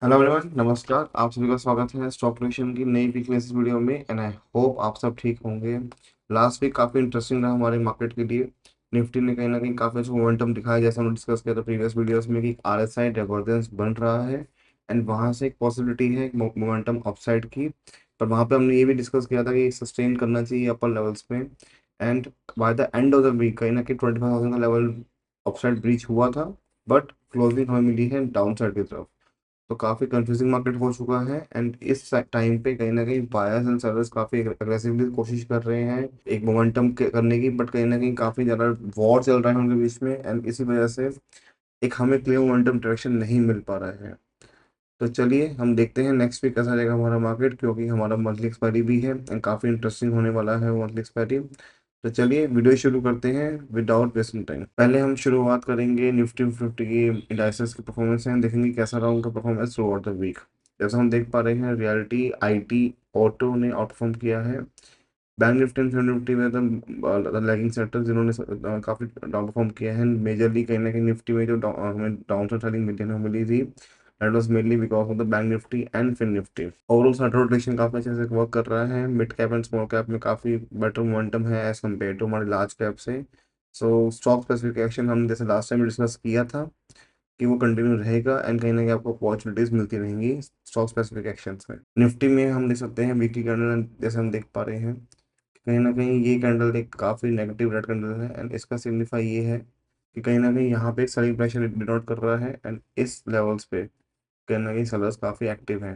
Hello everyone, नमस्कार। आप सभी का स्वागत है स्टॉक प्रेडिक्शन की नई वीकनेस वीडियो में एंड आई होप आप सब ठीक होंगे। लास्ट वीक काफ़ी इंटरेस्टिंग रहा हमारे मार्केट के लिए। निफ्टी ने कहीं ना कहीं काफ़ी अच्छा मोमेंटम दिखाया, जैसा हमने डिस्कस किया था प्रीवियस वीडियोस में कि आरएसआई डाइवर्जेंस बन रहा है एंड वहाँ से एक पॉसिबिलिटी है मोमेंटम अपसाइड की। पर वहाँ पे हमने ये भी डिस्कस किया था कि सस्टेन करना चाहिए अपर लेवल्स में and by the end of the week कहीं ना कहीं 25,000 का लेवल अपसाइड ब्रीच हुआ था, बट क्लोजिंग हमें मिली है डाउन साइड की तरफ। तो काफ़ी कंफ्यूजिंग मार्केट हो चुका है एंड इस टाइम पे कहीं ना कहीं बायर्स एंड सेलर्स काफ़ी अग्रेसिवली कोशिश कर रहे हैं एक मोमेंटम करने की, बट कहीं ना कहीं काफ़ी ज़्यादा वॉर चल रहा है उनके बीच में एंड इसी वजह से एक हमें क्लियर मोमेंटम डायरेक्शन नहीं मिल पा रहा है। तो चलिए हम देखते हैं नेक्स्ट वीक कैसा रहेगा हमारा मार्केट, क्योंकि हमारा मंथली एक्सपायरी भी है एंड काफ़ी इंटरेस्टिंग होने वाला है मंथली एक्सपायरी। तो चलिए वीडियो शुरू करते हैं विदाउट वेस्टिंग टाइम। पहले हम शुरुआत करेंगे निफ्टी फिफ्टी की इंडाइसेस की परफॉर्मेंस है, देखेंगे कैसा रहा उनका performance throughout the week. जैसा हम देख पा रहे हैं रियलिटी, आईटी, ऑटो ने आउटperform किया है। Bank Nifty and fifty Nifty में तो लैगिंग सेक्टर जिन्होंने काफी डाउन परफॉर्म किया है। मेजरली कहीं ना कहीं निफ्टी में जो हमें डाउन साइड सेलिंग देखने को मिली थी, that was mainly because of the bank Nifty and Fin Nifty. Overall chart rotation काफी अच्छे से वर्क कर रहा है। Mid cap and small cap में काफी बेटर मोमेंटम है एज कम्पेयर टू हमारे लार्ज कैप से। सो स्टॉक स्पेसिफिकेशन हम जैसे लास्ट टाइम डिस्कस किया था कि वो कंटिन्यू रहेगा एंड कहीं ना कहीं आपको अपॉर्चुनिटीज मिलती रहेंगी स्टॉक स्पेसिफिक एक्शंस में। निफ्टी में हम देख सकते हैं वीकली कैंडल जैसे हम देख पा रहे हैं, कहीं ना कहीं ये कैंडल एक काफ़ी नेगेटिव रेड कैंडल है एंड इसका सिग्निफाई ये है कि कहीं ना कहीं यहाँ पे सेलिंग प्रेशर डिनोट कर रहा है एंड इस लेवल्स पे कहीं ना कहीं सेलर्स काफ़ी एक्टिव हैं।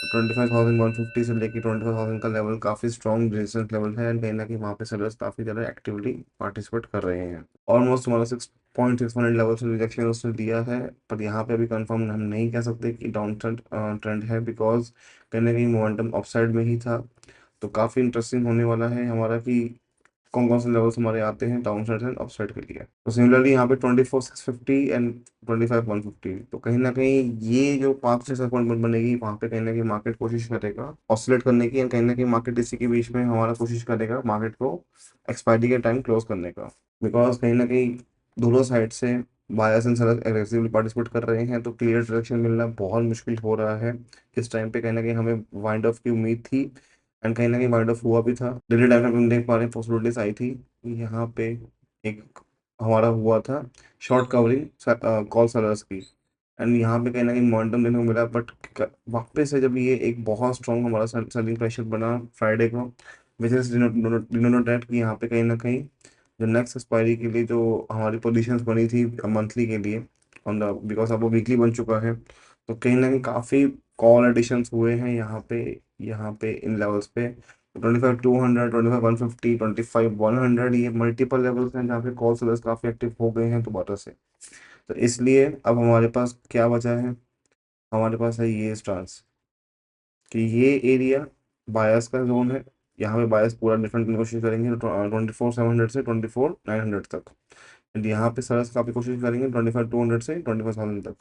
25,150 से लेके 25,000 का लेवल काफ़ी स्ट्रॉन्ग रेजिस्टेंस लेवल है एंड कहीं ना कहीं वहाँ पे सेलर्स काफ़ी ज़्यादा एक्टिवली पार्टिसिपेट कर रहे हैं। ऑलमोस्ट हमारा 6.6 लेवल से रिजेक्शन उसने दिया है, पर यहाँ पे अभी कंफर्म हम नहीं कह सकते कि डाउन ट्रेंड ट्रेंड है, बिकॉज कहीं ना कहीं मोमेंटम अपसाइड में ही था। तो काफ़ी इंटरेस्टिंग होने वाला है हमारा कि कौन कौन से लेवल्स हमारे आते हैं down side and up side के लिए। तो सिमिलरली यहाँ पे 24,650 एंड 25,150, तो कहीं ना कहीं ये जो 5 से 7 पॉइंट बनेगी वहाँ पे कहीं ना कहीं मार्केट कोशिश करेगा ऑसिलेट करने की एंड कहीं ना कहीं मार्केट इसी के बीच में हमारा कोशिश करेगा मार्केट को एक्सपायरी के टाइम क्लोज करने का। बिकॉज कहीं ना कहीं दोनों साइड से buyers and sellers aggressively participate कर रहे हैं, तो क्लियर डायरेक्शन मिलना बहुत मुश्किल हो रहा है। इस टाइम पे कहीं ना कहीं हमें वाइंड ऑफ की उम्मीद थी एंड कहीं ना कहीं वाइंड ऑफ हुआ भी था। डेली टाइम में हम देख पा रहे हैं पॉसिबिलिटीज आई थी कि यहाँ पे एक हमारा हुआ था शॉर्ट कवरिंग कॉल सेलर्स की एंड यहाँ पे कहीं ना कहीं मोमेंटम देखने को मिला, बट वापस से जब ये एक बहुत स्ट्रॉन्ग हमारा सेलिंग प्रेशर बना फ्राइडे को, विच इज डिनोटेड कि यहाँ पे कहीं ना कहीं जो नेक्स्ट एक्सपायरी के लिए जो हमारी पोजीशंस बनी थी मंथली के लिए ऑन द, बिकॉज अब वो वीकली बन चुका है, तो कहीं ना कहीं काफ़ी कॉल एडिशंस हुए हैं यहाँ पे इन लेवल्स पे। 25,200, 25,150, 25,100, ये मल्टीपल लेवल्स हैं जहाँ पे कॉल सेलर्स काफ़ी एक्टिव हो गए हैं दोबारा से। तो इसलिए अब हमारे पास क्या बचा है, हमारे पास है ये स्टांस कि ये एरिया बायस का जोन है। यहाँ पे बायस पूरा डिफरेंट करने की कोशिश करेंगे 24,700 से 24,900 तक एंड यहाँ पे सरस काफ़ी कोशिश करेंगे 25,200 से 25,000 तक।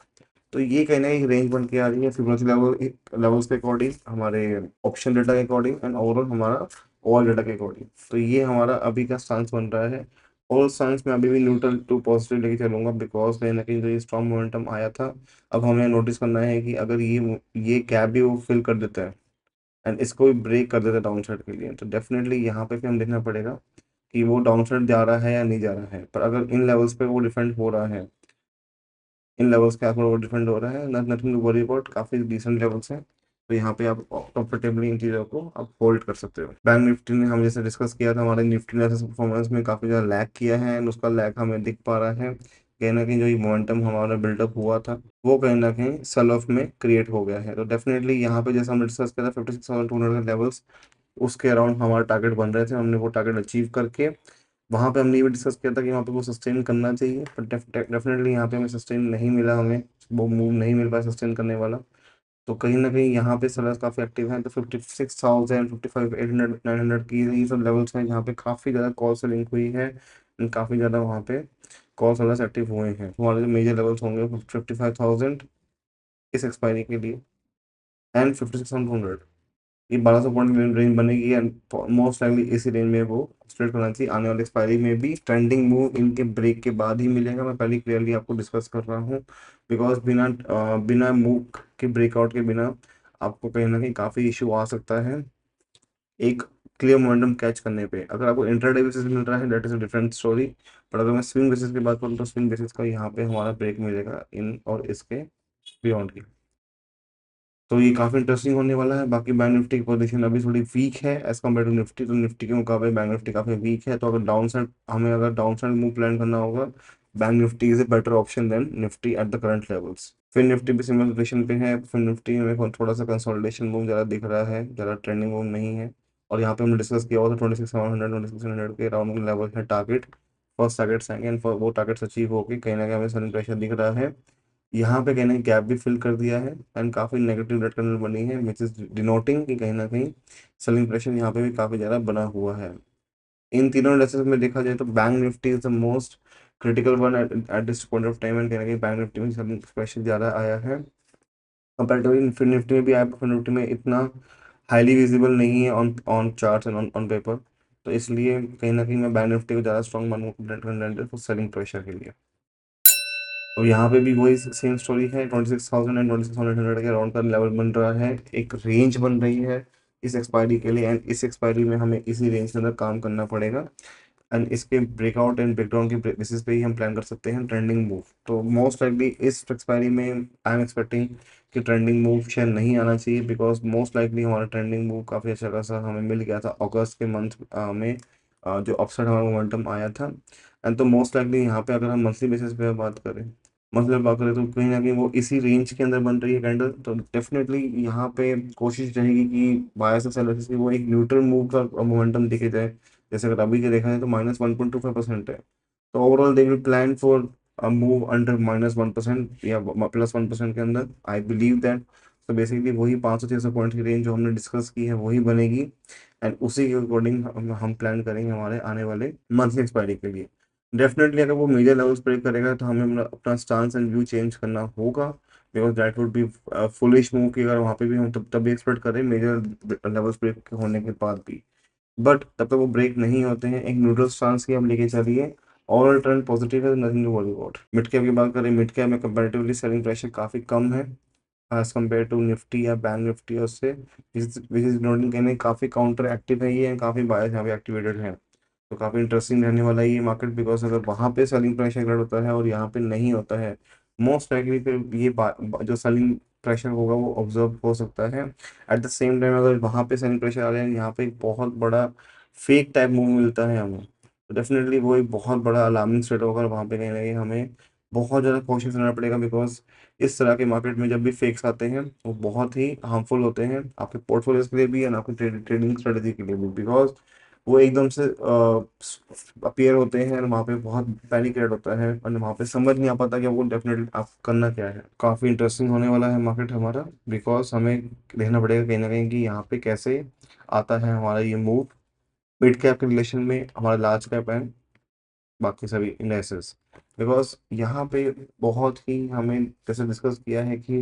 तो ये कहीं ना एक रेंज बन के आ रही है फिबोनाची लेवल्स के अकॉर्डिंग, हमारे ऑप्शन डेटा के अकॉर्डिंग एंड ओवरऑल हमारा ओवरऑल डेटा के अकॉर्डिंग। तो ये हमारा अभी का स्टांस बन रहा है। और स्टांस में अभी भी न्यूट्रल टू पॉजिटिव लेके चलूंगा, बिकॉज कहीं ना कहीं जो ये स्ट्रॉन्ग मोमेंटम आया था, अब हमें नोटिस करना है कि अगर ये गैप भी वो फिल कर देता है एंड इसको भी ब्रेक कर देता है डाउन साइड के लिए, तो डेफिनेटली यहाँ पे भी हम देखना पड़ेगा कि वो डाउन साइड जा रहा है या नहीं जा रहा है। पर अगर इन लेवल्स पे वो डिफेंड हो रहा है, इन लेवल्स के आसपास वो डिफेंड हो रहा है, नथिंग टू वरी अबाउट, काफी डिसेंट लेवल्स हैं। तो यहाँ पे आप कंफर्टेबली इन चीज़ों को आप होल्ड कर सकते हो। बैंक निफ्टी ने हम जैसे डिस्कस किया था, हमारे निफ्टी ने परफॉर्मेंस में काफ़ी ज़्यादा लैग किया है एंड उसका लैग हमें दिख पा रहा है। कहीं ना कहीं जो ये मोमेंटम हमारा बिल्डअप हुआ था वो कहीं ना कहीं सेल ऑफ में क्रिएट हो गया है। तो डेफिनेटली यहाँ पे जैसे हमने डिस्कस किया था 56,200 लेवल्स, उसके अराउंड हमारा टारगेट बन रहे थे, हमने वो टारगेट अचीव करके वहाँ पे हमने ये भी डिस्कस किया था कि वहाँ पे वो सस्टेन करना चाहिए, पर डेफिनेटली यहाँ पे हमें सस्टेन नहीं मिला, हमें वो मूव नहीं मिल पाया सस्टेन करने वाला। तो कहीं ना कहीं यहाँ पे सेलर्स काफ़ी एक्टिव हैं, तो 56,000, 55,800, 900 की ये सब लेवल्स हैं जहाँ पे काफ़ी ज़्यादा कॉल सेलिंग हुई है एंड काफ़ी ज़्यादा वहाँ पे कॉल सेलर्स एक्टिव हुए हैं। तो हमारे जो मेजर लेवल्स होंगे 55,000 इस एक्सपायरी के लिए एंड 56,100, ये 1200 पॉइंट रेंज बनेगी एंड मोस्ट लाइकली इसी रेंज में वो ट्रेड करना चाहिए। आने वाले एक्सपायरी में भी ट्रेंडिंग मूव इनके ब्रेक के बाद ही मिलेगा, मैं पहले क्लियरली आपको डिस्कस कर रहा हूँ। बिकॉज बिना मूव के ब्रेकआउट के बिना आपको कहीं ना कहीं काफ़ी इशू आ सकता है एक क्लियर मोमेंटम कैच करने पे। अगर आपको इंट्राडे बेसिस मिल रहा है that is a different story, पर अगर मैं स्विंग बेसिस की बात करूँ तो स्विंग बेसिस का यहाँ पे हमारा ब्रेक मिलेगा इन और इसके बियॉन्ड की। तो ये काफ़ी इंटरेस्टिंग होने वाला है। बाकी बैंक निफ्टी की पोजीशन अभी थोड़ी वीक है एज कम्पेयर टू निफ्टी, तो निफ्टी के मुकाबले बैंक निफ्टी काफ़ी वीक है। तो अगर डाउन साइड मूव प्लान करना होगा, bank Nifty is a better option than Nifty at the current levels. फिर निफ्टी भी सिमिलर पोजीशन पे है। फिर निफ्टी में थोड़ा सा कंसोलिडेशन मूव ज़्यादा दिख रहा है, ज़्यादा ट्रेंडिंग मूव नहीं है। और यहाँ पे हमने डिस्कस किया हुआ था 26,700 26,100 के राउंड लेवल है टारगेट, फर्स्ट टारगेट सेकंड, वो टारगेट्स अचीव होकर कहीं ना कहीं हमें सेलिंग प्रेशर दिख रहा है। यहाँ पे कहीं ना कहीं गैप भी फिल कर दिया है एंड काफ़ी नेगेटिव रेड कैंडल बनी है विच इज डिनोटिंग कि कहीं ना कहीं सेलिंग प्रेशर यहाँ पे भी काफ़ी ज़्यादा बना हुआ है। इन तीनों इंडेक्सेस में देखा जाए तो bank Nifty is the most critical one at this point of time and कहीं ना कहीं बैंक निफ्टी में सेलिंग प्रेशर ज़्यादा आया है कंपेरेटिवली। फिर निफ्टी में भी आया, फिर निफ्टी में इतना हाईली विजिबल नहीं है on on charts and on paper. तो इसलिए कहीं ना कहीं मैं बैंक निफ्टी को ज़्यादा स्ट्रॉन्ग मानूंगा फॉर सेलिंग प्रेशर के लिए। तो यहाँ पे भी वही सेम स्टोरी है, 26,000 एंड 26,100 के अराउंड का लेवल बन रहा है, एक रेंज बन रही है इस एक्सपायरी के लिए। एंड इस एक्सपायरी में हमें इसी रेंज के अंदर काम करना पड़ेगा एंड इसके ब्रेकआउट एंड ब्रेकडाउन के बेसिस पे ही हम प्लान कर सकते हैं ट्रेंडिंग मूव। तो मोस्ट लाइकली इस एक्सपायरी में आई एम एक्सपेक्टिंग कि ट्रेंडिंग मूव शायद नहीं आना चाहिए, बिकॉज मोस्ट लाइकली हमारा ट्रेंडिंग मूव काफ़ी अच्छा खासा हमें मिल गया था अगस्त के मंथ में, जो अपसाइड हमारा मोमेंटम आया था। एंड तो मोस्ट लाइकली यहाँ पे अगर हम मंथली बेसिस पे बात करें, मतलब बात करें तो कहीं ना कहीं वो इसी रेंज के अंदर बन रही है कैंडल। तो डेफिनेटली यहाँ पे कोशिश रहेगी कि बायर्स और सेलर्स की वो एक न्यूट्रल मूव का मोमेंटम दिखे जाए। जैसे अगर अभी के देखा जाए तो -1.25% है, तो overall they will plan for a move under -1% या +1% के अंदर, आई बिलीव दैट। तो बेसिकली वही 500-600 पॉइंट की रेंज जो हमने डिस्कस की है वही बनेगी एंड उसी के अकॉर्डिंग हम प्लान करेंगे हमारे आने वाले मंथली एक्सपायरी के लिए। डेफिनेटली अगर वो मेजर लेवल्स ब्रेक करेगा तो हमें अपना स्टांस एंड व्यू चेंज करना होगा, because that would be foolish move कि अगर वहाँ पे भी हम तब भी एक्सपेक्ट करें मेजर लेवल्स ब्रेक होने के बाद भी। बट तब तक वो ब्रेक नहीं होते हैं, एक न्यूट्रल स्टांस की हम लेके चलिए। ओवरऑल ट्रेंड पॉजिटिव है, nothing to worry about. Mid cap की बात करें, मिड कैप में कंपैरेटिवली सेलिंग प्रेशर काफ़ी कम है एज कम्पेयर टू निफ्टी या बैंक निफ्टी, उससे विच इज नोटिंग कहने काफ़ी काउंटर एक्टिव है ये, काफ़ी बायर्स यहाँ पे एक्टिवेटेड है। तो काफ़ी इंटरेस्टिंग रहने वाला है ये मार्केट, बिकॉज अगर वहाँ पे सेलिंग प्रेशर एग्जर्ट होता है और यहाँ पे नहीं होता है, मोस्ट लाइकली फिर ये जो सेलिंग प्रेशर होगा वो ऑब्जर्व हो सकता है। एट द सेम टाइम अगर वहाँ पे सेलिंग प्रेशर आ रहा है, यहाँ पे एक बहुत बड़ा फेक टाइप मूव मिलता है हमें, तो डेफिनेटली वो एक बहुत बड़ा अलार्मिंग स्टेट होगा और वहाँ पे कहीं ना कहीं हमें बहुत ज़्यादा कोशिश करना पड़ेगा। बिकॉज इस तरह के मार्केट में जब भी फेक्स आते हैं वो बहुत ही हार्मफुल होते हैं आपके पोर्टफोलियोज के लिए भी एंड आपकी ट्रेडिंग स्ट्रेटेजी के लिए भी, बिकॉज वो एकदम से अपीयर होते हैं और वहाँ पे बहुत पैनिक क्रिएट होता है और वहाँ पे समझ नहीं आ पाता कि आपको डेफिनेटली आप करना क्या है। काफ़ी इंटरेस्टिंग होने वाला है मार्केट हमारा, बिकॉज हमें देखना पड़ेगा कहीं ना कहीं कि यहाँ पे कैसे आता है हमारा ये मूव मिड कैप के रिलेशन में हमारा लार्ज कैप एंड बाकी सभी इंडेक्सेस। बिकॉज यहाँ पे बहुत ही हमें जैसे डिस्कस किया है कि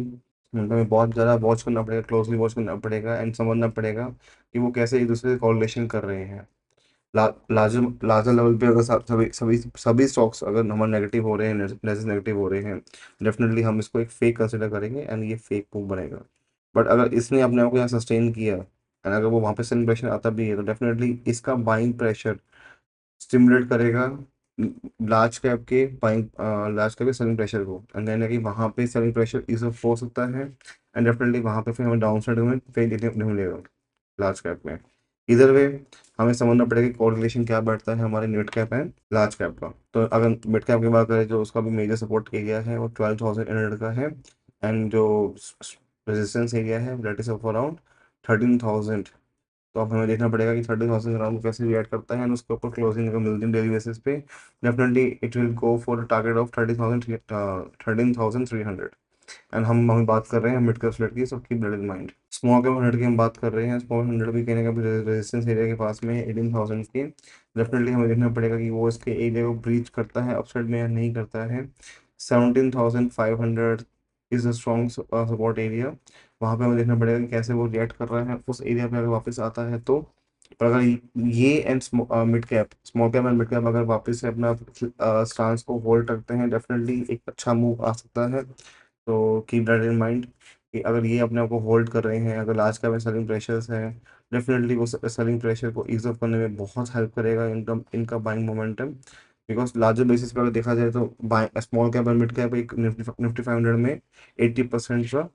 हमें बहुत ज़्यादा वॉच करना पड़ेगा, क्लोजली वॉच करना पड़ेगा एंड समझना पड़ेगा कि वो कैसे एक दूसरे से कॉरिलेशन कर रहे हैं। लार्जर लार्जर लेवल पे अगर सभी सभी सभी स्टॉक्स अगर नंबर नेगेटिव हो रहे हैं, इंडेक्सेस नेगेटिव हो रहे हैं, डेफिनेटली हम इसको एक फेक कंसिडर करेंगे एंड ये फेक मूव बनेगा। बट अगर इसने अपने आप को यहाँ सस्टेन किया एंड अगर वो वहाँ पे सेलिंग प्रेशर आता भी है तो डेफिनेटली इसका बाइंग प्रेशर स्टिमुलेट करेगा लार्ज कैप के सेलिंग प्रेशर को एंड कहीं ना कहीं वहाँ पे सेलिंग प्रेशर इज हो सकता है एंड डेफिनेटली वहाँ पे फिर हमें डाउन साइड में फेल देखने को नहीं मिलेगा लार्ज कैप में। इधर वे हमें समझना पड़ेगा कि कोरिलेशन क्या बैठता है हमारे mid cap and large cap का। तो अगर मिड कैप की बात करें जो उसका भी मेजर सपोर्ट एरिया है वो 12,800 का है एंड जो रेजिस्टेंस एरिया है दैट इज ऑफ अराउंड 13,000। तो अब हमें देखना पड़ेगा कि 30,000 ग्राम को कैसे रिएक्ट करता है एंड उसके ऊपर क्लोजिंग अगर मिलती है डेली बेसिस पे, definitely it will go for target of 13,300। And हम बात कर रहे हैं मिड कैप स्लेट की, so keep that in mind. Small cap 100 की हम बात कर रहे हैं, स्मॉल 100 भी कहने का रेजिस्टेंस एरिया के पास में है 18,000 की। डेफिनेटली हमें देखना पड़ेगा कि वो इसके एरिया को ब्रीच करता है अपसाइड में या नहीं करता है। 17,500 is a strong support area. वहाँ पे हमें देखना पड़ेगा कि कैसे वो रिएक्ट कर रहा है उस एरिया पे, अगर वापस आता है तो। पर अगर ये and mid cap, small cap and mid cap अगर वापस से अपना स्टांस को होल्ड करते हैं, डेफिनेटली एक अच्छा मूव आ सकता है। तो कीप दैट इन माइंड कि अगर ये अपने आप को होल्ड कर रहे हैं, अगर लार्ज कैप में सेलिंग प्रेशर्स है, डेफिनेटली वो सेलिंग प्रेशर को ईज ऑफ करने में बहुत हेल्प करेगा इनका इनका buying momentum. Because larger basis पे अगर देखा जाए तो स्मॉल कैप और मिड कैप एक निफ्टी 500 में 80% का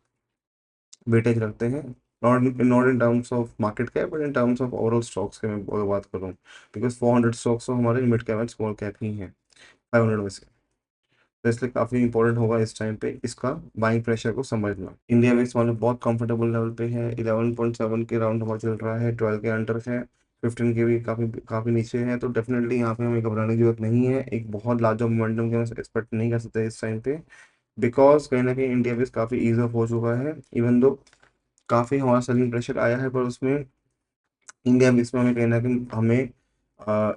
वेटेज रखते हैं। Not in terms of market cap but in terms of overall stocks के मैं अगर बात करूँ, बिकॉज 400 स्टॉक्स तो हमारे mid cap and small cap ही हैं 500 में से। तो इसलिए काफ़ी इंपॉर्टेंट होगा इस टाइम पे इसका बाइंग प्रेशर को समझना। इंडिया विक्स वाले बहुत कंफर्टेबल लेवल पे है, 11.7 के राउंड हमारा चल रहा है, 12 के अंडर है, 15 के भी काफ़ी काफ़ी नीचे है। तो डेफिनेटली यहाँ पे हमें घबराने की जरूरत नहीं है, एक बहुत लार्जर मोमेंटम के हम एक्सपेक्ट नहीं कर सकते इस टाइम पे। बिकॉज कहीं ना कहीं इंडिया विक्स काफ़ी ईज ऑफ हो चुका है, इवन दो काफ़ी हमारा सेलिंग प्रेशर आया है, पर उसमें इंडिया मिक्स में हमें कहीं ना कहीं हमें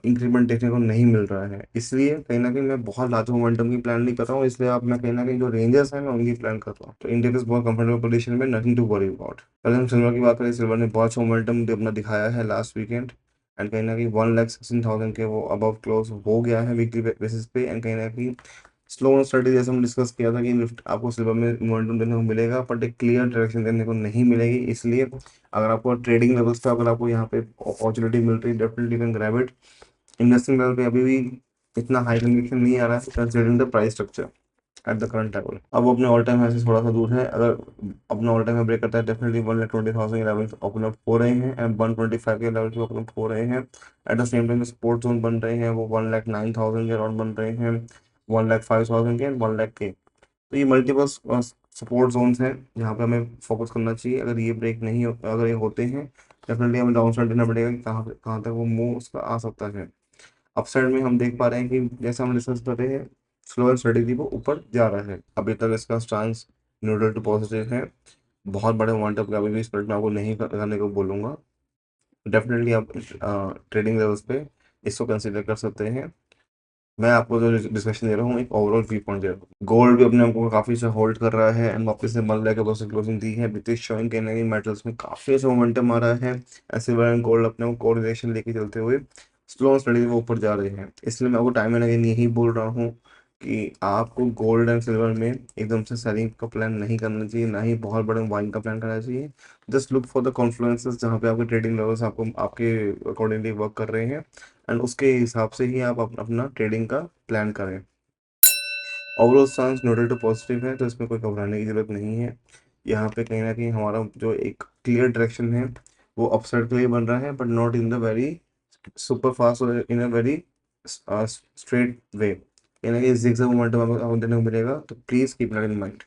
इंक्रीमेंट देखने को नहीं मिल रहा है। इसलिए कहीं ना कहीं मैं बहुत लार्ज मोमेंटम की प्लान नहीं कर रहा हूँ, इसलिए आप मैं कहीं ना कहीं जो रेंजर्स हैं मैं उनकी प्लान कर रहा हूँ। तो इंडिया इस बहुत कंफर्टेबल पोजीशन में, नथिंग टू वरी अबाउट। पहले हम सिल्वर की बात करें, सिल्वर ने बहुत अच्छा मोमेंटम अपना दिखाया है लास्ट वीकेंड, एंड कहीं ना कहीं 1,16,000 के वो अबव क्लोज हो गया है वीकली बेसिस पे। एंड कहीं ना कहीं स्लो एंड स्टडी जैसे हम डिस्कस किया था कि लिफ्ट आपको सिल्वर में मोमेंटम देखने को मिलेगा, बट एक क्लियर डायरेक्शन देखने को नहीं मिलेगी। इसलिए अगर आपको ट्रेडिंग लेवल्स पे अगर आपको यहाँ पे अपॉर्चुनिटी मिल रही है, definitely can grab it. Investing level पे अभी भी इतना हाई कन्विक्शन नहीं आ रहा है considering the price structure eight the current level. अब वो अपने ऑल टाइम हाई से थोड़ा सा दूर है, अगर अपना ऑल टाइम हाई ब्रेक करता है डेफिनेटली 1,20,000 लेवल ओपन अप हो रहे हैं, एंड 125 के लेवल पे ओपन अप हो रहे हैं। At the same time support zone बन रहे हैं वो 1,09,000 के अराउंड बन रहे हैं, 1,05,000 के एंड 1,00,000 के। तो ये मल्टीपल सपोर्ट जोन्स हैं जहाँ पे हमें फोकस करना चाहिए। अगर ये ब्रेक नहीं हो, अगर ये होते हैं, डेफिनेटली हमें डाउन साइड देना पड़ेगा कि कहाँ तक वो मूव उसका आ सकता है। अपसाइड में हम देख पा रहे हैं कि जैसा हम डिस्कस कर रहे हैं, स्लो एंड स्टडीली वो ऊपर जा रहा है। अभी तक इसका स्टांस न्यूट्रल टू पॉजिटिव है, बहुत बड़े मोमेंटम का अभी भी स्प्रेड में आपको नहीं करने को बोलूंगा। डेफिनेटली आप ट्रेडिंग लेवल्स पे इसको कंसिडर कर सकते हैं। मैं आपको जो डिस्कशन दे रहा हूँ एक ओवरऑल व्यू पॉइंट दे रहा हूँ। गोल्ड भी अपने आपको काफी अच्छा होल्ड कर रहा है, एंड वापस से मंथ लेके बस क्लोजिंग दी है, ब्रिटिश शोइंग कहीं ना कहीं मेटल्स में काफी अच्छा मोमेंटम आ रहा है, एंड सिल्वर एंड गोल्ड अपने कोरिलेशन लेके चलते हुए स्लो स्टडी वो ऊपर जा रहे हैं। इसलिए मैं आपको टाइम एंड अगेन यही बोल रहा हूँ कि आपको गोल्ड एंड सिल्वर में एकदम से सेलिंग का प्लान नहीं करना चाहिए, ना ही बहुत बड़े बाइंग का प्लान करना चाहिए। जस्ट लुक फॉर द कॉन्फ्लुएंसेस जहाँ पे आपके ट्रेडिंग लेवल्स आपको आपके अकॉर्डिंगली वर्क कर रहे हैं, एंड उसके हिसाब से ही आप अपना ट्रेडिंग का प्लान करें। Overall stance neutral to positive है, तो इसमें कोई घबराने की जरूरत नहीं है। यहाँ पे कहीं ना कहीं हमारा जो एक क्लियर डायरेक्शन है वो अपसाइड के लिए बन रहा है, but not in the very super fast और इन अ वेरी स्ट्रेट वे। कहीं ना कहीं जिगजैग मोमेंटम आपको देखने को मिलेगा, तो please keep that in mind.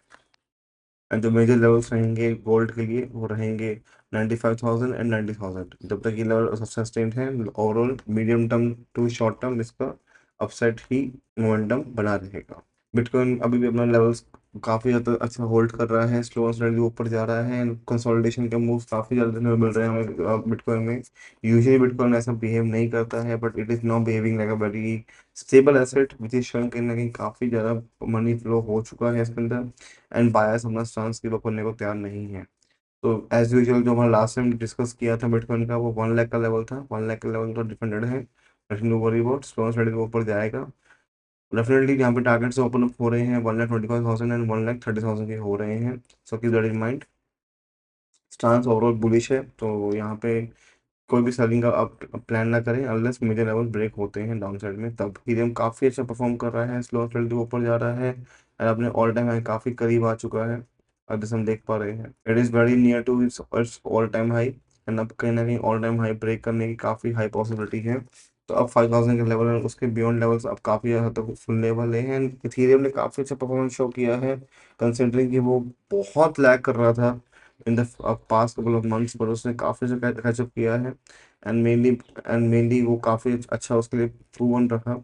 And जो मेजर लेवल्स रहेंगे गोल्ड के लिए वो रहेंगे 95,000 एंड 90,000। जब तक ये लेवल सस्टेन्ड है, overall medium term to short term इसका अपसाइड ही मोमेंटम बना रहेगा। बिटकॉइन अभी भी अपना लेवल्स काफी ज़्यादा अच्छा होल्ड कर रहा है, स्लो एंड स्टेडली ऊपर जा रहा है, एंड कंसोलिडेशन के मूव्स काफी जल्दी देखने को मिल रहे हैं हमें बिटकॉइन में। यूजुअली बिटकॉइन ऐसा बिहेव नहीं करता है, but it is not behaving like a very stable asset which is showing कहीं ना कहीं काफी ज्यादा मनी फ्लो हो चुका है इसके अंदर, एंड बायर्स अपना स्टांस गिव अप करने को तैयार नहीं है। तो एज यूजुअल जो हमारा लास्ट टाइम डिस्कस किया था बिटकॉइन का, वो 1 लाख का लेवल था, 1 लाख का लेवल तो डिफेंडेड है, nothing to worry about. Slow and steadily ऊपर जाएगा डेफिनेटली। यहाँ पे टारगेट्स ओपन अप हो रहे हैं 1,25,000 एंड 1,30,000 के हो रहे हैं। So keep that in mind. Stance overall bullish है, तो यहाँ पे कोई भी सेलिंग का आप प्लान ना करें अनलेस मेजर लेवल ब्रेक होते हैं डाउन साइड में। तब इथेरियम काफ़ी अच्छा परफॉर्म कर रहा है, स्लो स्टेडली ऊपर जा रहा है, एंड अपने ऑल टाइम हाई काफ़ी करीब आ चुका है। अब जैसे हम देख पा रहे हैं it is very near to its all time high, and अब कहीं ना कहीं ऑल टाइम हाई ब्रेक करने की काफ़ी हाई पॉसिबिलिटी है। तो अब 5,000 के लेवल है, उसके बियॉन्ड लेवल्स अब काफ़ी हद तक खुलने वाले हैं, एंड इथेरियम ने काफ़ी अच्छा परफॉर्मेंस शो किया है कंसिडरिंग कि वो बहुत लैग कर रहा था in the past couple of months, पर उसने काफ़ी अच्छा कैचअप किया है, एंड मेनली वो काफ़ी अच्छा उसके लिए प्रूवन रहा।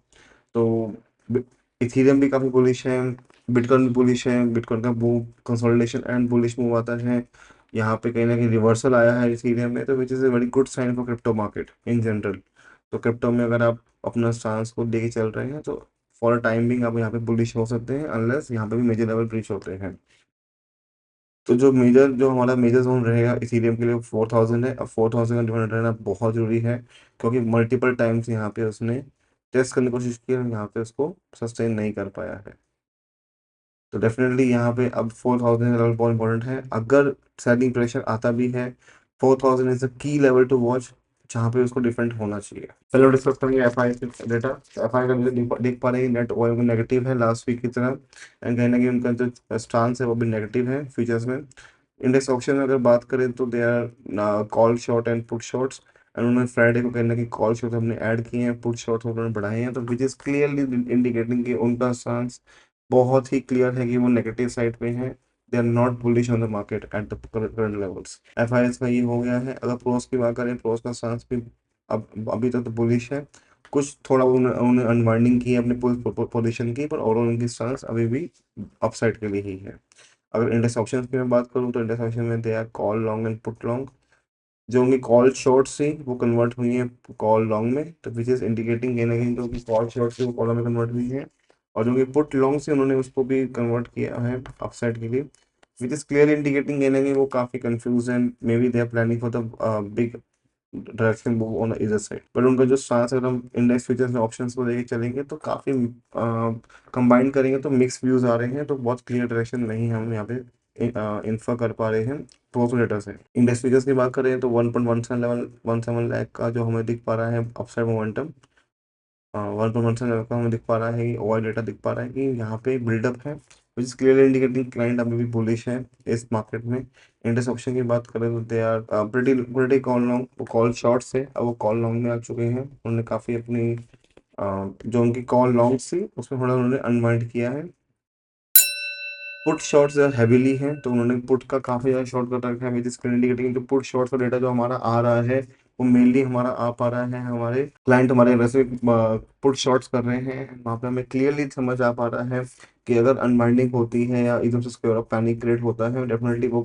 तो इथेरियम भी काफ़ी बुलिश है, बिटकॉइन भी बुलिश है। बिटकॉइन का move consolidation and bullish move आता है, यहाँ पे कहीं ना कहीं रिवर्सल आया है इथेरियम में, तो which is a very good sign for crypto market in general. तो क्रिप्टो में अगर आप अपना स्टांस को लेके चल रहे हैं, तो फॉर टाइम बिंग आप यहाँ पे बुलिश हो सकते हैं अनलेस यहाँ पे भी मेजर लेवल ब्रीच होते हैं। तो जो हमारा मेजर जोन रहेगा इथेरियम के लिए 4000 है। अब 4000 का डिफरेंट रहना बहुत जरूरी है, क्योंकि मल्टीपल टाइम्स यहाँ पे उसने टेस्ट करने की कोशिश की और यहाँ पे उसको सस्टेन नहीं कर पाया है। तो डेफिनेटली यहाँ पे अब 4000 लेवल बहुत इंपॉर्टेंट है। अगर सेलिंग प्रेशर आता भी है, 4000 is the key level to watch, जहाँ पे उसको डिफरेंट होना चाहिए। पहले हम डिस्कस करेंगे F I data. F I का देख पा रहे हैं नेट ओआई नेगेटिव है लास्ट वीक की तरह, एंड कहीं ना कहीं उनका जो स्टांस है वो भी नेगेटिव है फ्यूचर्स में। इंडेक्स ऑप्शन में अगर बात करें तो they are call short and put shorts, and उन्होंने फ्राइडे को कहीं ना कहीं कॉल शॉर्ट हमने ऐड किए हैं, पुट शॉर्ट उन्होंने बढ़ाए हैं, तो विच इज क्लियरली इंडिकेटिंग कि उनका स्टांस बहुत ही क्लियर है कि वो नेगेटिव साइड पे हैं। They are not bullish on the market at the current levels. F I S का ये हो गया है। अगर प्रोस की बात करें, प्रोस का स्टांस भी अब अभी तक तो बुलिश है। कुछ थोड़ा उन्होंने अनवाइंडिंग की है अपनी पोजीशन की, पर ओवरऑल उनकी स्टांस अभी भी अपसाइड के लिए ही है। अगर इंडेक्स ऑप्शन की मैं बात करूँ तो इंडेक्स ऑप्शन में they are call long and put long. जो उनकी कॉल शॉर्ट थी वो कन्वर्ट हुई है कॉल लॉन्ग में, तो विच इज इंडिकेटिंग कहीं ना कहीं जो उनकी कॉल शॉर्ट थी वो कॉल में कन्वर्ट हुई है, और जो उनकी पुट लॉन्ग से उन्होंने उसको भी कन्वर्ट किया है अपसाइड के लिए, विच इज क्लियरली इंडिकेटिंग कहीं ना कहीं वो काफी confuse and may be they are planning for the big direction move on इधर साइड। पर उनका जो स्टांस, अगर हम इंडेक्स फ्यूचर्स में ऑप्शंस को लेके चलेंगे तो काफी कंबाइन करेंगे तो मिक्स व्यूज आ रहे हैं, तो बहुत क्लियर डायरेक्शन नहीं हम यहाँ पे इन्फर कर पा रहे हैं प्रोपोलेटर से। इंडेक्स फ्यूचर्स की बात करें तो 1.17 लाख का जो हमें दिख पा रहा है अपसाइड मोमेंटम, 1.17 लाख का हमें दिख पा रहा है, ओआई डेटा दिख पा रहा है कि यहाँ पे बिल्डअप है, which is clearly indicating client अभी भी बुलिश है इस मार्केट में। इंडेक्स ऑप्शन की बात करें तो they are pretty pretty call long, वो कॉल शॉर्ट से अब वो कॉल लॉन्ग में आ चुके हैं। उन्होंने काफ़ी अपनी जो उनकी कॉल लॉन्ग थी उसमें थोड़ा उन्होंने अनवाइंड किया है। पुट शॉर्ट्स हैवीली हैं, तो उन्होंने पुट का काफी ज्यादा शॉर्ट कर रखा है, विच इज इंडिकेटिंग जो पुट शॉर्ट्स का डेटा जो हमारा आ रहा है वो मेनली हमारा आ पा रहा है, हमारे क्लाइंट हमारे वैसे पुट शॉर्ट्स कर रहे हैं, वहाँ पे हमें क्लियरली समझ आ पा रहा है कि अगर अनबाइंडिंग होती है या एकदम से उसके पैनिक क्रिएट होता है, डेफिनेटली वो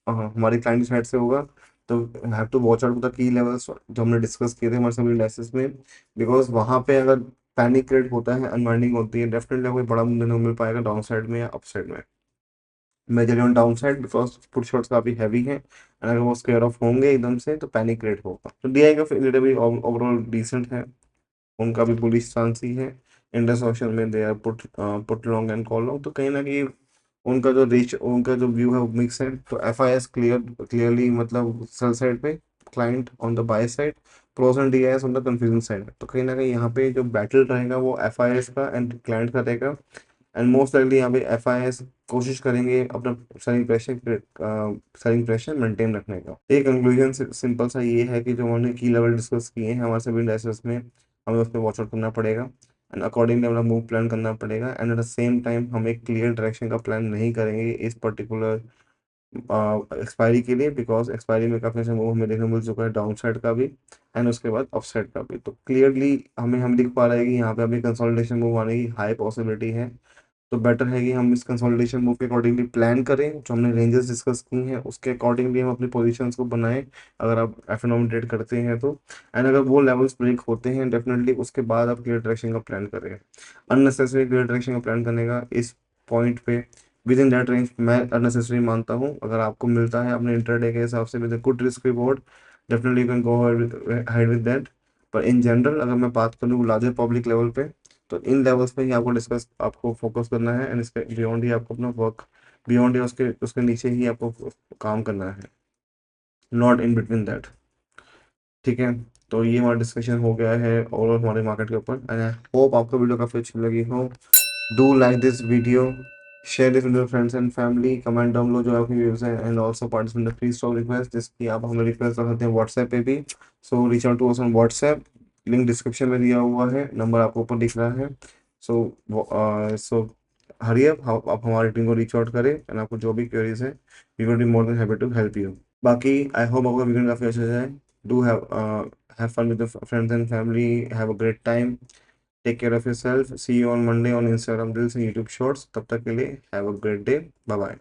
हमारी क्लाइंट साइड से होगा। तो have to watch out the key levels जो हमने डिस्कस किए थे हमारे सभी एनालिसिस में, बिकॉज वहाँ पे अगर पैनिक क्रिएट होता है, अनवाइंडिंग होती है, डेफिनेटली कोई बड़ा मूव नहीं मिल पाएगा डाउन साइड में या अप साइड में। Majorly on down side because put shots काफी हैवी हैं, एंड अगर वो स्क्वायर ऑफ होंगे एकदम से तो पैनिक क्रिएट होगा। तो डीआई का डेटा भी ओवरऑल डिसेंट है, उनका भी बुलिश चांस ही है। इंडेक्स ऑप्शन में they are put long and call long, तो कहीं ना कहीं उनका जो व्यू है वो मिक्स है। तो एफ आई एस क्लियरली मतलब सेल साइड पे, client on the by side, pros and D I S on the confusion side. तो कहीं ना कहीं यहाँ पे जो बैटल रहेगा वो एफ आई एस का एंड क्लाइंट का रहेगा, एंड मोस्ट लाइकली यहाँ पे एफ आई एस कोशिश करेंगे अपना सेलिंग प्रेशर मेंटेन रखने का। एक कंक्लूजन सिंपल सा ये है कि जो हमने की लेवल डिस्कस किए हैं हमारे सभी इंडेक्सेस में, हमें उस पर वॉच आउट करना पड़ेगा एंड अकॉर्डिंगली अपना मूव प्लान करना पड़ेगा, and at the same time हम एक क्लियर डायरेक्शन का प्लान नहीं करेंगे इस पर्टिकुलर एक्सपायरी के लिए, बिकॉज एक्सपायरी में काफी अच्छा मूव हमें देखने को मिल चुका है डाउन साइड का भी एंड उसके बाद अप साइड का भी। तो क्लियरली हम दिख पा रहे हैं कि यहाँ पे अभी कंसोलिडेशन मूव आने की हाई पॉसिबिलिटी है। तो बेटर है कि हम इस कंसोलिडेशन मूव के अकॉर्डिंगली प्लान करें, जो हमने रेंजेस डिस्कस की हैं उसके अकॉर्डिंगली हम अपनी पोजीशंस को बनाएं, अगर आप एफएनओ ट्रेड करते हैं तो। एंड अगर वो लेवल्स ब्रेक होते हैं, डेफिनेटली उसके बाद आप क्लियर डायरेक्शन का प्लान करें। अननेसेसरी क्लियर डायरेक्शन का प्लान करने का इस पॉइंट पे विद इन दैट रेंज मैं अननेसेसरी मानता हूँ। अगर आपको मिलता है अपने इंटरडे के हिसाब से with good risk reward, definitely you can go hide with that. पर इन जनरल अगर मैं बात करूँ लार्जर पब्लिक लेवल पे, तो इन लेवल्स पे ही आपको फोकस करना है, एंड इसके बियॉन्ड ही आपको अपना वर्क, बियॉन्ड या उसके उसके नीचे ही आपको काम करना है, नॉट इन बिटवीन दैट। ठीक है, तो ये हमारा डिस्कशन हो गया है और हमारे मार्केट के ऊपर, एंड आई होप आपको वीडियो काफ़ी अच्छी लगी हो। Do like this video, share this with your friends and family, comment down लो जो आपके व्यूज हैं, and also participate in the free stock request, जिसकी आप हमें रिक्वेस्ट कर सकते हैं व्हाट्सएप पे भी। So reach out to us on WhatsApp, link description में दिया हुआ है, नंबर आपको ऊपर दिख रहा है। सो हरी अप, आप हमारी टीम को रीच आउट करें, एंड आपको जो भी क्वेरीज है we will be more than happy to help you. बाकी आई होप आपका वीकेंड काफ़ी अच्छा जाए। Do have fun with your friends and family, have a great time, take care of yourself, see you on Monday on Instagram Reels and YouTube Shorts। तब तक के लिए have a great day, bye bye।